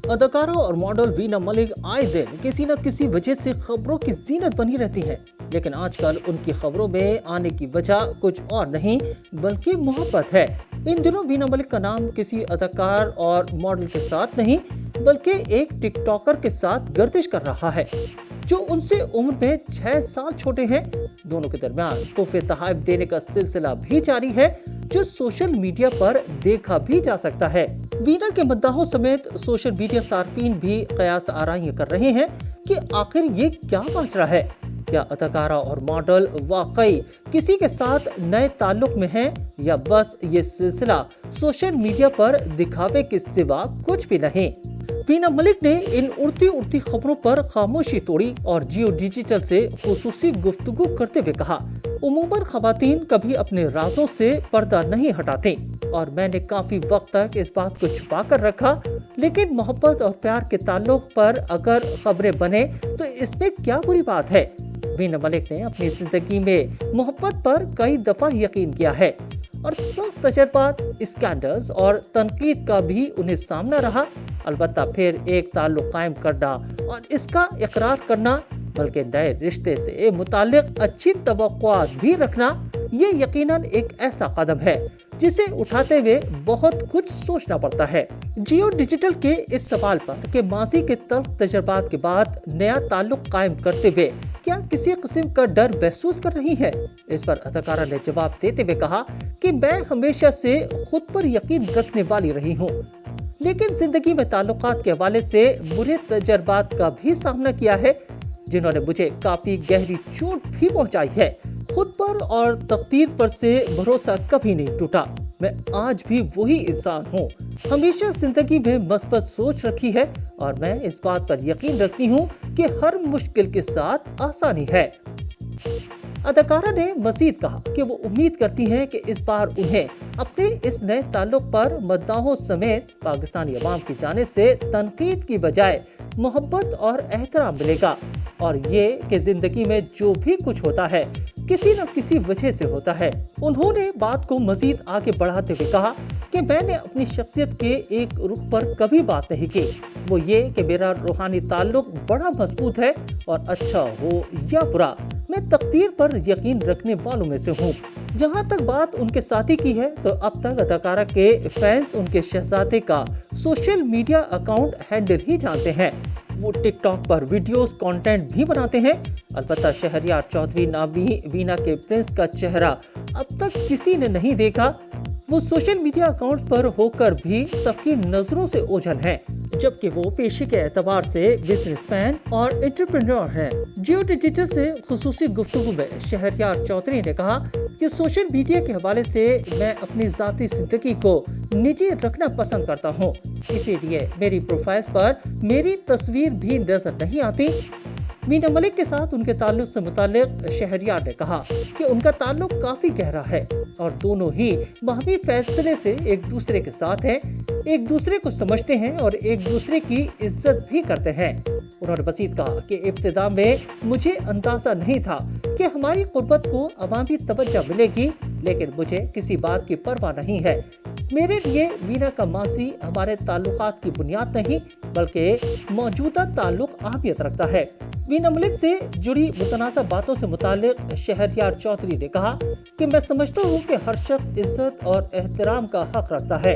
अदाकारा और मॉडल वीना मलिक आए दिन किसी न किसी वजह से खबरों की जीनत बनी रहती हैं, लेकिन आजकल उनकी खबरों में आने की वजह कुछ और नहीं बल्कि मोहब्बत है। इन दिनों वीना मलिक का नाम किसी अदाकार और मॉडल के साथ नहीं बल्कि एक टिकटॉकर के साथ गर्दिश कर रहा है, जो उनसे उम्र में 6 साल छोटे हैं। दोनों के दरमियान तोहफे तोहफे देने का सिलसिला भी जारी है, जो सोशल मीडिया पर देखा भी जा सकता है। वीना के मद्दाहों समेत सोशल मीडिया सार्फिन भी कयास आराइयां कर रहे हैं कि आखिर ये क्या माजरा है। क्या अदाकारा और मॉडल वाकई किसी के साथ नए ताल्लुक में हैं या बस ये सिलसिला सोशल मीडिया पर दिखावे के सिवा कुछ भी नहीं। वीना मलिक ने इन उड़ती उड़ती खबरों पर खामोशी तोड़ी और जियो डिजिटल से खुसूसी गुफ्तगू करते हुए कहा, उमूमन खवातीन कभी अपने राजों से पर्दा नहीं हटाती और मैंने काफी वक्त तक इस बात को छुपा कर रखा, लेकिन मोहब्बत और प्यार के ताल्लुक पर अगर खबरें बने तो इसमें क्या बुरी बात है। वीना मलिक ने अपनी जिंदगी में मोहब्बत पर कई दफा यकीन किया है और सख्त तजर्बात, स्कैंडल्स और तनकीद का भी उन्हें सामना रहा। अलबत्ता फिर एक ताल्लुक कायम करना और इसका इकरार करना, बल्कि नए रिश्ते से मुतालिक अच्छी तवक्कुआत भी रखना, ये यकीनन एक ऐसा कदम है जिसे उठाते हुए बहुत कुछ सोचना पड़ता है। जियो डिजिटल के इस सवाल पर कि माजी के तल्ख तजर्बात के बाद नया ताल्लुक कायम करते हुए क्या किसी किस्म का डर महसूस कर रही है, इस पर अदाकारा ने जवाब देते हुए कहा कि मैं हमेशा से खुद पर यकीन रखने वाली रही हूँ, लेकिन जिंदगी में ताल्लुकात के हवाले से बुरे तजर्बात का भी सामना किया है, जिन्होंने मुझे काफी गहरी चोट भी पहुंचाई है। खुद पर और तकदीर पर से भरोसा कभी नहीं टूटा। मैं आज भी वही इंसान हूँ, हमेशा जिंदगी में मस्बत सोच रखी है और मैं इस बात पर यकीन रखती हूँ कि हर मुश्किल के साथ आसानी है। अदाकारा ने मजीद कहा कि वो उम्मीद करती हैं कि इस बार उन्हें अपने इस नए ताल्लुक पर मद्दाहों समेत पाकिस्तानी अवाम की जानिब से तनकीद की बजाय मोहब्बत और एहतराम मिलेगा और ये कि जिंदगी में जो भी कुछ होता है किसी न किसी वजह से होता है। उन्होंने बात को मजीद आगे बढ़ाते हुए कहा कि मैंने अपनी शख्सियत के एक रुख पर कभी बात नहीं की, वो ये कि मेरा रूहानी ताल्लुक बड़ा मजबूत है और अच्छा हो या बुरा मैं तकदीर पर यकीन रखने वालों में से हूँ। जहाँ तक बात उनके साथी की है तो अब तक अदाकारा के फैंस उनके शहजादे का सोशल मीडिया अकाउंट हैंडल ही जानते हैं। वो टिकटॉक पर वीडियोस कंटेंट भी बनाते हैं। अलबत्ता शहरयार चौधरी नामी वीना के प्रिंस का चेहरा अब तक किसी ने नहीं देखा। वो सोशल मीडिया अकाउंट पर होकर भी सबकी नजरों से ओझल हैं, जबकि वो पेशे के एतबार से बिजनेसमैन और एंटरप्रेन्योर हैं। जियो डिजिटल से खुसूसी गुफ्तगू में शहरयार चौधरी ने कहा कि सोशल मीडिया के हवाले से मैं अपनी जाती जिंदगी को निजी रखना पसंद करता हूँ, इसीलिए मेरी प्रोफाइल पर मेरी तस्वीर भी नजर नहीं आती। वीना मलिक के साथ उनके ताल्लुक से मुतालिक शहरयार ने कहा कि उनका ताल्लुक काफी गहरा है और दोनों ही बाहमी फैसले से एक दूसरे के साथ हैं, एक दूसरे को समझते हैं और एक दूसरे की इज्जत भी करते हैं। उन्होंने मज़ीद कहा कि इब्तिदा में मुझे अंदाजा नहीं था कि हमारी कुर्बत को अवामी तवज्जो मिलेगी, लेकिन मुझे किसी बात की परवाह नहीं है। मेरे लिए वीना का माजी हमारे ताल्लुकात की बुनियाद नहीं बल्कि मौजूदा ताल्लुक अहमियत रखता है। वीना मलिक से जुड़ी मुतनाज़ा बातों से मुतालिक शहरयार चौधरी ने कहा कि मैं समझता हूँ कि हर शख्स इज्जत और एहतराम का हक रखता है।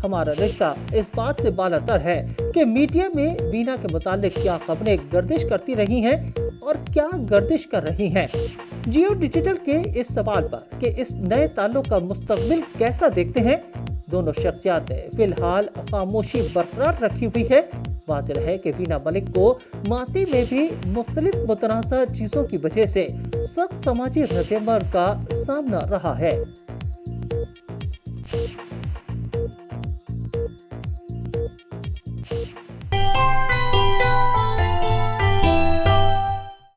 हमारा रिश्ता इस बात से बालातर है कि मीडिया में वीना के मुतालिक क्या खबरें गर्दिश करती रही हैं और क्या गर्दिश कर रही हैं। जियो डिजिटल के इस सवाल पर कि इस नए ताल्लुक का मुस्तकबिल कैसा देखते हैं, दोनों शख्सियातें फिलहाल खामोशी बरकरार रखी हुई है। वाज़ेह है कि वीना मलिक को माजी में भी मुख्तलिफ मुतनाज़ा चीज़ों की वजह से सख्त समाजी रद्द-ए-अमल का सामना रहा है।